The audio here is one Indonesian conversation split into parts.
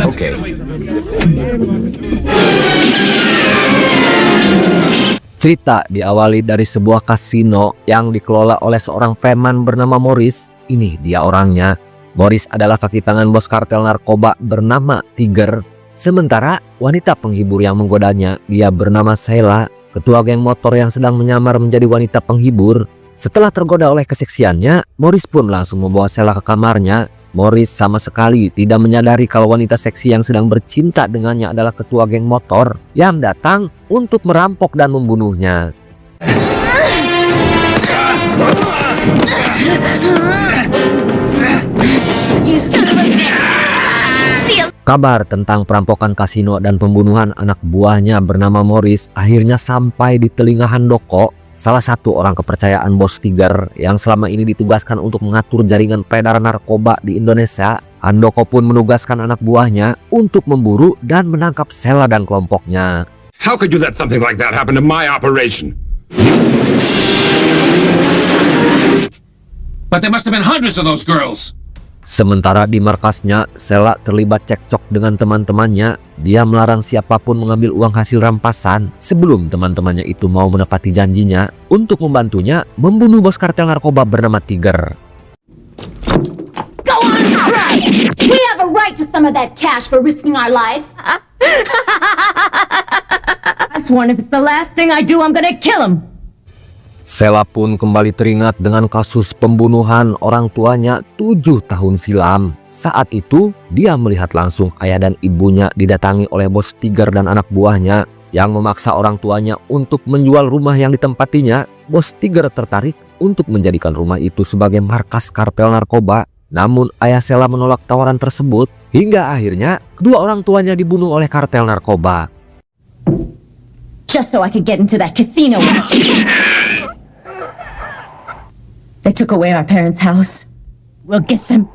Oke. Cerita diawali dari sebuah kasino yang dikelola oleh seorang preman bernama Morris. Ini dia orangnya. Morris adalah kaki tangan bos kartel narkoba bernama Tiger. Sementara wanita penghibur yang menggodanya, dia bernama Sheila, ketua geng motor yang sedang menyamar menjadi wanita penghibur. Setelah tergoda oleh keseksiannya, Morris pun langsung membawa Sheila ke kamarnya. Morris sama sekali tidak menyadari kalau wanita seksi yang sedang bercinta dengannya adalah ketua geng motor yang datang untuk merampok dan membunuhnya. Kabar tentang perampokan kasino dan pembunuhan anak buahnya bernama Morris akhirnya sampai di telinga Handoko, salah satu orang kepercayaan bos Tiger yang selama ini ditugaskan untuk mengatur jaringan peredaran narkoba di Indonesia. Handoko pun menugaskan anak buahnya untuk memburu dan menangkap Sheila dan kelompoknya. How could you let something like that happen to my operation? But there must have been hundreds of those girls. Sementara di markasnya, Sheila terlibat cekcok dengan teman-temannya. Dia melarang siapapun mengambil uang hasil rampasan sebelum teman-temannya itu mau menepati janjinya untuk membantunya membunuh bos kartel narkoba bernama Tiger. Go on, try! We have a right to some of that cash for risking our lives. I sworn if it's the last thing I do, I'm gonna kill him. Sheila pun kembali teringat dengan kasus pembunuhan orang tuanya 7 tahun silam. Saat itu, dia melihat langsung ayah dan ibunya didatangi oleh bos Tiger dan anak buahnya yang memaksa orang tuanya untuk menjual rumah yang ditempatinya. Bos Tiger tertarik untuk menjadikan rumah itu sebagai markas kartel narkoba. Namun ayah Sheila menolak tawaran tersebut hingga akhirnya kedua orang tuanya dibunuh oleh kartel narkoba. Just so I could get into that casino. They took away our parents' house. We'll get them.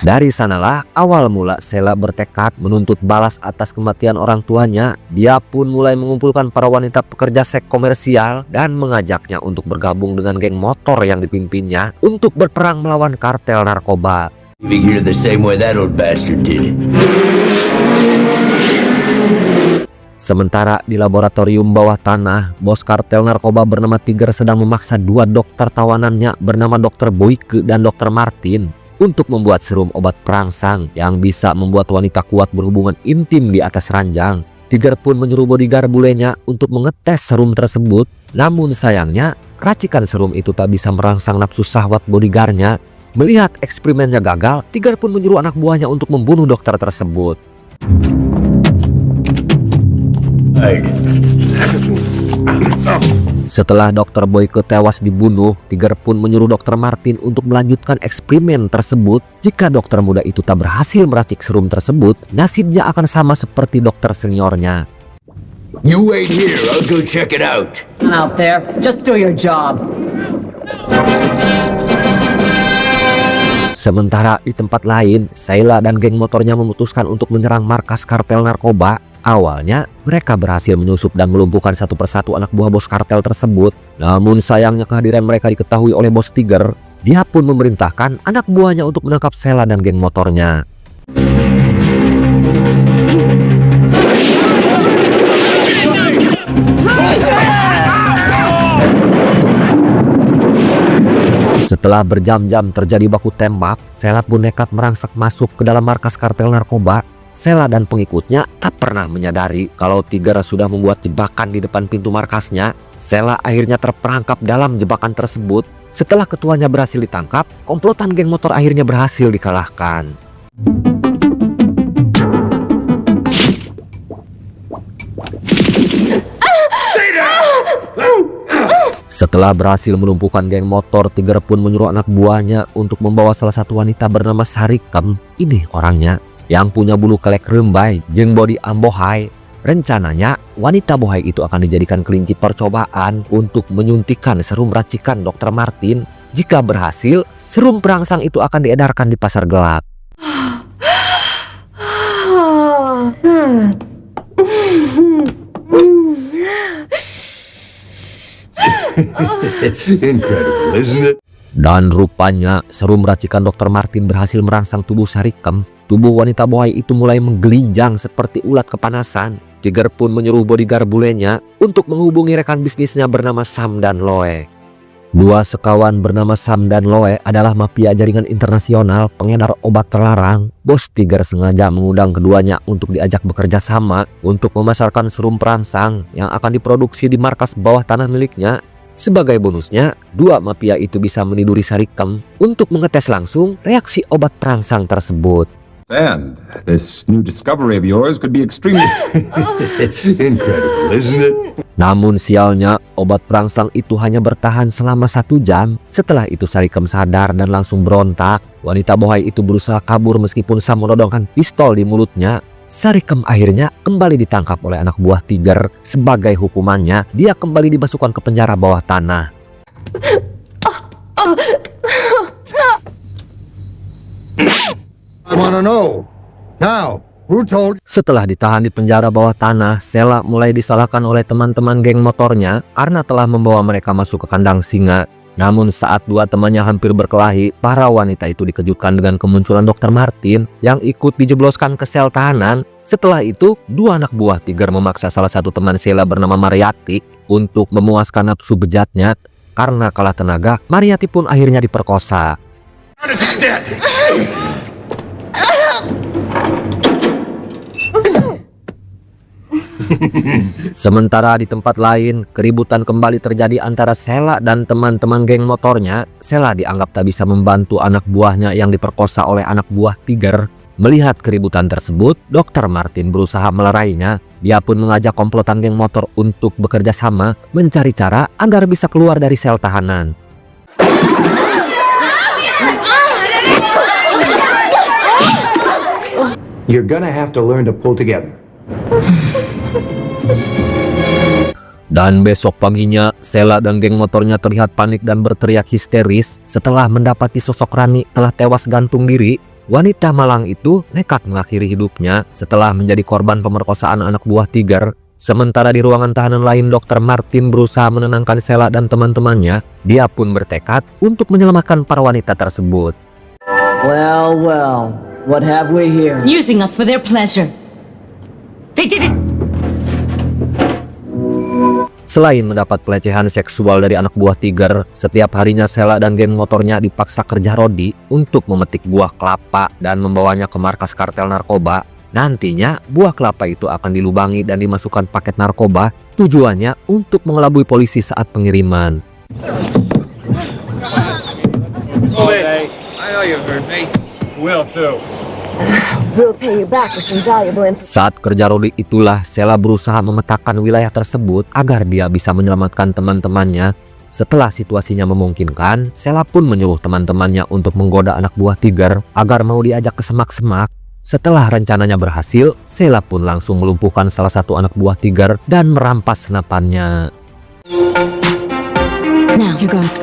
Dari sanalah awal mula Sheila bertekad menuntut balas atas kematian orang tuanya. Dia pun mulai mengumpulkan para wanita pekerja seks komersial dan mengajaknya untuk bergabung dengan geng motor yang dipimpinnya untuk berperang melawan kartel narkoba. Figure the same way that old bastard did it. Sementara di laboratorium bawah tanah, bos kartel narkoba bernama Tiger sedang memaksa dua dokter tawanannya bernama Dr. Boyke dan Dr. Martin untuk membuat serum obat perangsang yang bisa membuat wanita kuat berhubungan intim di atas ranjang. Tiger pun menyuruh bodyguard bulenya untuk mengetes serum tersebut. Namun sayangnya, racikan serum itu tak bisa merangsang nafsu syahwat bodyguardnya. Melihat eksperimennya gagal, Tiger pun menyuruh anak buahnya untuk membunuh dokter tersebut. Setelah Dr. Boyke tewas dibunuh, Tiger pun menyuruh Dr. Martin untuk melanjutkan eksperimen tersebut. Jika dokter muda itu tak berhasil meracik serum tersebut, nasibnya akan sama seperti dokter seniornya. You wait here, I'll go check it out. I'm out there. Just do your job. Sementara di tempat lain, Sheila dan geng motornya memutuskan untuk menyerang markas kartel narkoba. Awalnya, mereka berhasil menyusup dan melumpuhkan satu persatu anak buah bos kartel tersebut. Namun sayangnya kehadiran mereka diketahui oleh bos Tiger. Dia pun memerintahkan anak buahnya untuk menangkap Sheila dan geng motornya. Setelah berjam-jam terjadi baku tembak, Sheila pun nekat merangsak masuk ke dalam markas kartel narkoba. Sheila dan pengikutnya tak pernah menyadari kalau Tiger sudah membuat jebakan di depan pintu markasnya. Sheila akhirnya terperangkap dalam jebakan tersebut. Setelah ketuanya berhasil ditangkap, komplotan geng motor akhirnya berhasil dikalahkan. Setelah berhasil melumpuhkan geng motor, Tiger pun menyuruh anak buahnya untuk membawa salah satu wanita bernama Sarikem. Ini orangnya yang punya bulu kelek rembai jeung body ambohai. Rencananya wanita bohai itu akan dijadikan kelinci percobaan untuk menyuntikkan serum racikan Dr. Martin. Jika berhasil, serum perangsang itu akan diedarkan di pasar gelap. Incredible, isn't it? Dan rupanya serum racikan Dr. Martin berhasil merangsang tubuh Sarikem. tubuh wanita bohai itu mulai menggelinjang seperti ulat kepanasan. Tiger pun menyuruh bodyguard bulenya untuk menghubungi rekan bisnisnya bernama Sam dan Loe. Dua sekawan bernama Sam dan Loe adalah mafia jaringan internasional pengedar obat terlarang. Bos Tiger sengaja mengundang keduanya untuk diajak bekerja sama untuk memasarkan serum perangsang yang akan diproduksi di markas bawah tanah miliknya. Sebagai bonusnya, dua mafia itu bisa meniduri Sarikem untuk mengetes langsung reaksi obat perangsang tersebut. And this new discovery of yours could be extremely Incredible, isn't it? Namun sialnya, obat perangsang itu hanya bertahan selama 1 jam. Setelah itu Sarikem sadar dan langsung berontak. Wanita bohai itu berusaha kabur meskipun Sam menodongkan pistol di mulutnya. Sarikem akhirnya kembali ditangkap oleh anak buah Tiger. Sebagai hukumannya, dia kembali dimasukkan ke penjara bawah tanah. I wanna know. Now, who told Setelah ditahan di penjara bawah tanah, Sheila mulai disalahkan oleh teman-teman geng motornya karena telah membawa mereka masuk ke kandang singa. Namun saat dua temannya hampir berkelahi, para wanita itu dikejutkan dengan kemunculan Dr. Martin yang ikut dijebloskan ke sel tahanan. Setelah itu, dua anak buah Tiger memaksa salah satu teman Sheila bernama Mariati untuk memuaskan nafsu bejatnya. Karena kalah tenaga, Mariati pun akhirnya diperkosa. Sementara di tempat lain, keributan kembali terjadi antara Sheila dan teman-teman geng motornya. Sheila dianggap tak bisa membantu anak buahnya yang diperkosa oleh anak buah Tiger. Melihat keributan tersebut, Dr. Martin berusaha melerainya. Dia pun mengajak komplotan geng motor untuk bekerja sama mencari cara agar bisa keluar dari sel tahanan. You're gonna have to learn to pull together. Dan besok paginya, Sheila dan geng motornya terlihat panik dan berteriak histeris setelah mendapati sosok Rani telah tewas gantung diri. Wanita malang itu nekat mengakhiri hidupnya setelah menjadi korban pemerkosaan anak buah Tiger. Sementara di ruangan tahanan lain, Dr. Martin berusaha menenangkan Sheila dan teman-temannya. Dia pun bertekad untuk menyelamatkan para wanita tersebut. Well, well, what have we here? Using us for their pleasure. They did it! Selain mendapat pelecehan seksual dari anak buah Tiger, setiap harinya Sheila dan geng motornya dipaksa kerja rodi untuk memetik buah kelapa dan membawanya ke markas kartel narkoba. Nantinya, buah kelapa itu akan dilubangi dan dimasukkan paket narkoba, tujuannya untuk mengelabui polisi saat pengiriman. I know you've heard me. Will too. We'll pay you back with some valuable information. Saat kerja rodi itulah Sheila berusaha memetakan wilayah tersebut agar dia bisa menyelamatkan teman-temannya. Setelah situasinya memungkinkan, Sheila pun menyuruh teman-temannya untuk menggoda anak buah Tiger agar mau diajak ke semak-semak. Setelah rencananya berhasil, Sheila pun langsung melumpuhkan salah satu anak buah Tiger dan merampas senapannya. Now, here goes.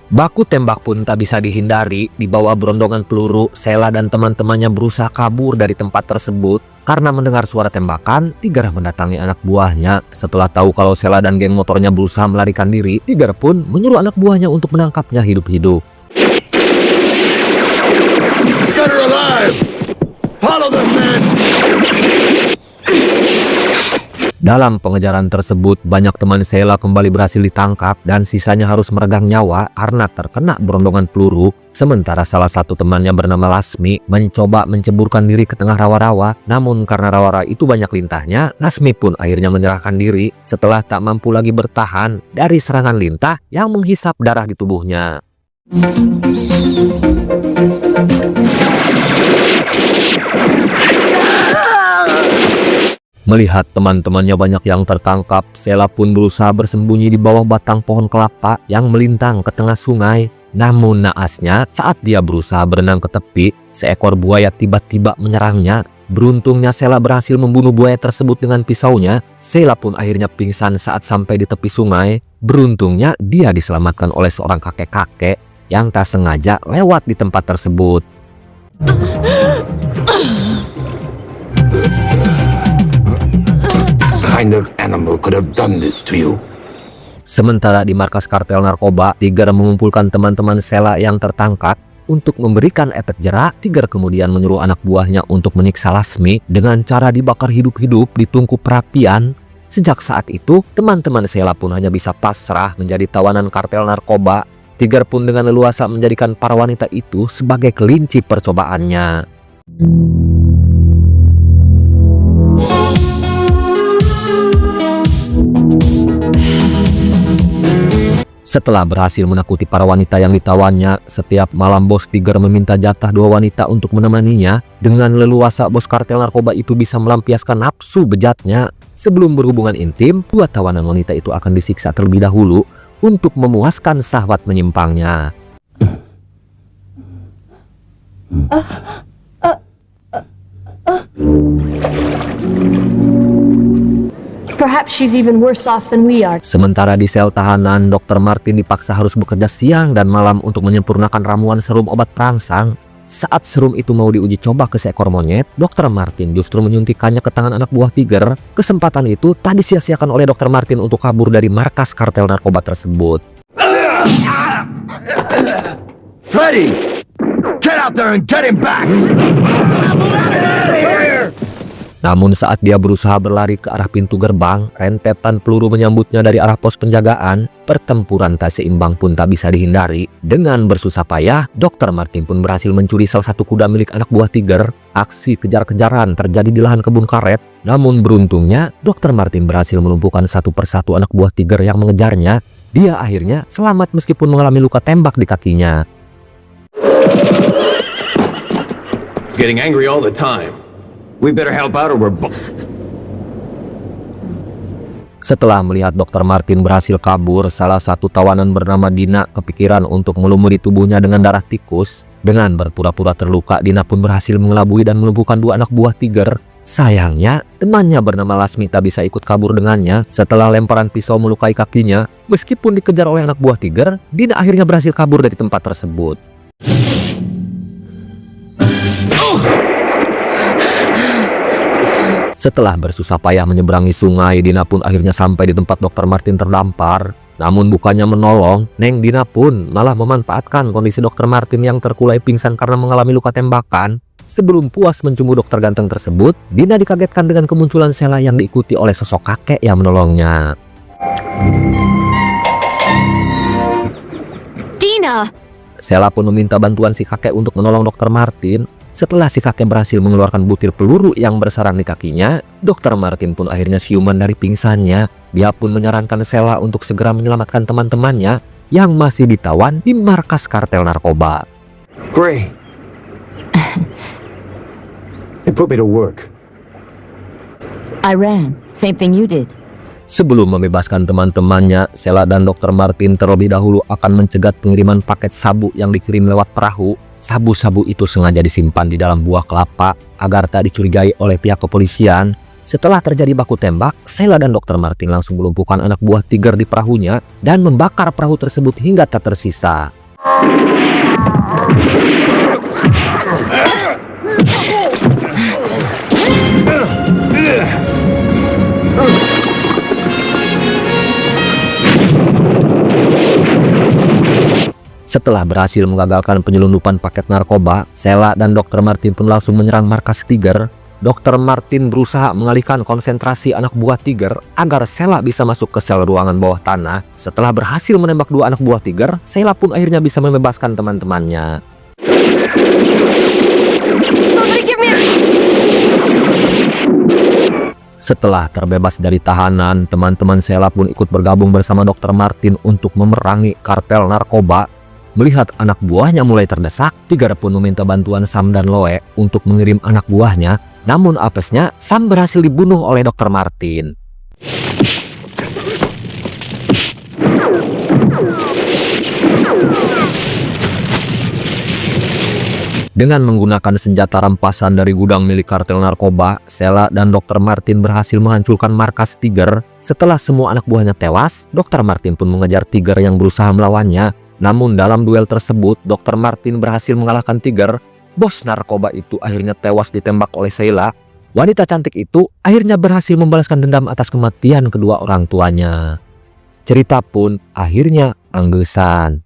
Baku tembak pun tak bisa dihindari. Di bawah berondongan peluru, Sheila dan teman-temannya berusaha kabur dari tempat tersebut. Karena mendengar suara tembakan, Tiger mendatangi anak buahnya. Setelah tahu kalau Sheila dan geng motornya berusaha melarikan diri, Tiger pun menyuruh anak buahnya untuk menangkapnya hidup-hidup. Scudder alive! Follow them, man! Dalam pengejaran tersebut, banyak teman Sheila kembali berhasil ditangkap dan sisanya harus meregang nyawa karena terkena berondongan peluru. Sementara salah satu temannya bernama Lasmi mencoba menceburkan diri ke tengah rawa-rawa. Namun karena rawa-rawa itu banyak lintahnya, Lasmi pun akhirnya menyerahkan diri setelah tak mampu lagi bertahan dari serangan lintah yang menghisap darah di tubuhnya. Melihat teman-temannya banyak yang tertangkap, Sheila pun berusaha bersembunyi di bawah batang pohon kelapa yang melintang ke tengah sungai. Namun naasnya, saat dia berusaha berenang ke tepi, seekor buaya tiba-tiba menyerangnya. Beruntungnya Sheila berhasil membunuh buaya tersebut dengan pisaunya. Sheila pun akhirnya pingsan saat sampai di tepi sungai. Beruntungnya dia diselamatkan oleh seorang kakek-kakek yang tak sengaja lewat di tempat tersebut. What kind of animal could have done this to you? Sementara di markas kartel narkoba, Tiger mengumpulkan teman-teman Sheila yang tertangkap. Untuk memberikan efek jera, Tiger kemudian menyuruh anak buahnya untuk menyiksa Lasmi dengan cara dibakar hidup-hidup di tungku perapian. Sejak saat itu, teman-teman Sheila pun hanya bisa pasrah menjadi tawanan kartel narkoba. Tiger pun dengan leluasa menjadikan para wanita itu sebagai kelinci percobaannya. Setelah berhasil menakuti para wanita yang ditawannya, setiap malam bos Tiger meminta jatah 2 wanita untuk menemaninya. Dengan leluasa bos kartel narkoba itu bisa melampiaskan nafsu bejatnya. Sebelum berhubungan intim, 2 tawanan wanita itu akan disiksa terlebih dahulu untuk memuaskan syahwat menyimpangnya. Perhaps she's even worse off than we are. Sementara di sel tahanan, Dr. Martin dipaksa harus bekerja siang dan malam untuk menyempurnakan ramuan serum obat perangsang. Saat serum itu mau diuji coba ke seekor monyet, Dr. Martin justru menyuntikannya ke tangan anak buah Tiger. Kesempatan itu tak disia-siakan oleh Dr. Martin untuk kabur dari markas kartel narkoba tersebut. Freddy! Get out there and get him back! Namun saat dia berusaha berlari ke arah pintu gerbang, rentetan peluru menyambutnya dari arah pos penjagaan. Pertempuran tak seimbang pun tak bisa dihindari. Dengan bersusah payah, Dr. Martin pun berhasil mencuri salah satu kuda milik anak buah Tiger. Aksi kejar-kejaran terjadi di lahan kebun karet. Namun beruntungnya, Dr. Martin berhasil melumpuhkan satu persatu anak buah Tiger yang mengejarnya. Dia akhirnya selamat meskipun mengalami luka tembak di kakinya. He's getting angry all the time. We better help out or we're... Setelah melihat Dr. Martin berhasil kabur, salah satu tawanan bernama Dina kepikiran untuk melumuri tubuhnya dengan darah tikus. Dengan berpura-pura terluka, Dina pun berhasil mengelabui dan melumpuhkan 2 anak buah Tiger. Sayangnya, temannya bernama Lasmi tak bisa ikut kabur dengannya. Setelah lemparan pisau melukai kakinya, meskipun dikejar oleh anak buah Tiger, Dina akhirnya berhasil kabur dari tempat tersebut. Setelah bersusah payah menyeberangi sungai, Dina pun akhirnya sampai di tempat Dr. Martin terdampar. Namun bukannya menolong, Neng Dina pun malah memanfaatkan kondisi Dr. Martin yang terkulai pingsan karena mengalami luka tembakan. Sebelum puas mencumbu dokter ganteng tersebut, Dina dikagetkan dengan kemunculan Sheila yang diikuti oleh sosok kakek yang menolongnya. Dina! Sheila pun meminta bantuan si kakek untuk menolong Dr. Martin. Setelah si kakek berhasil mengeluarkan butir peluru yang bersarang di kakinya, Dr. Martin pun akhirnya siuman dari pingsannya. Dia pun menyarankan Sheila untuk segera menyelamatkan teman-temannya yang masih ditawan di markas kartel narkoba. Gray. It put me to work. I ran. Same thing you did. Sebelum membebaskan teman-temannya, Sheila dan Dr. Martin terlebih dahulu akan mencegat pengiriman paket sabu yang dikirim lewat perahu. Sabu-sabu itu sengaja disimpan di dalam buah kelapa agar tak dicurigai oleh pihak kepolisian. Setelah terjadi baku tembak, Sheila dan Dr. Martin langsung melumpuhkan anak buah Tiger di perahunya dan membakar perahu tersebut hingga tak tersisa. Setelah berhasil menggagalkan penyelundupan paket narkoba, Sheila dan Dr. Martin pun langsung menyerang markas Tiger. Dr. Martin berusaha mengalihkan konsentrasi anak buah Tiger agar Sheila bisa masuk ke sel ruangan bawah tanah. Setelah berhasil menembak 2 anak buah Tiger, Sheila pun akhirnya bisa membebaskan teman-temannya. Setelah terbebas dari tahanan, teman-teman Sheila pun ikut bergabung bersama Dr. Martin untuk memerangi kartel narkoba. Melihat anak buahnya mulai terdesak, Tiger pun meminta bantuan Sam dan Loe untuk mengirim anak buahnya. Namun apesnya, Sam berhasil dibunuh oleh Dr. Martin. Dengan menggunakan senjata rampasan dari gudang milik kartel narkoba, Sheila dan Dr. Martin berhasil menghancurkan markas Tiger. Setelah semua anak buahnya tewas, Dr. Martin pun mengejar Tiger yang berusaha melawannya. Namun dalam duel tersebut, Dr. Martin berhasil mengalahkan Tiger. Bos narkoba itu akhirnya tewas ditembak oleh Sheila. Wanita cantik itu akhirnya berhasil membalaskan dendam atas kematian kedua orang tuanya. Cerita pun akhirnya anggesan.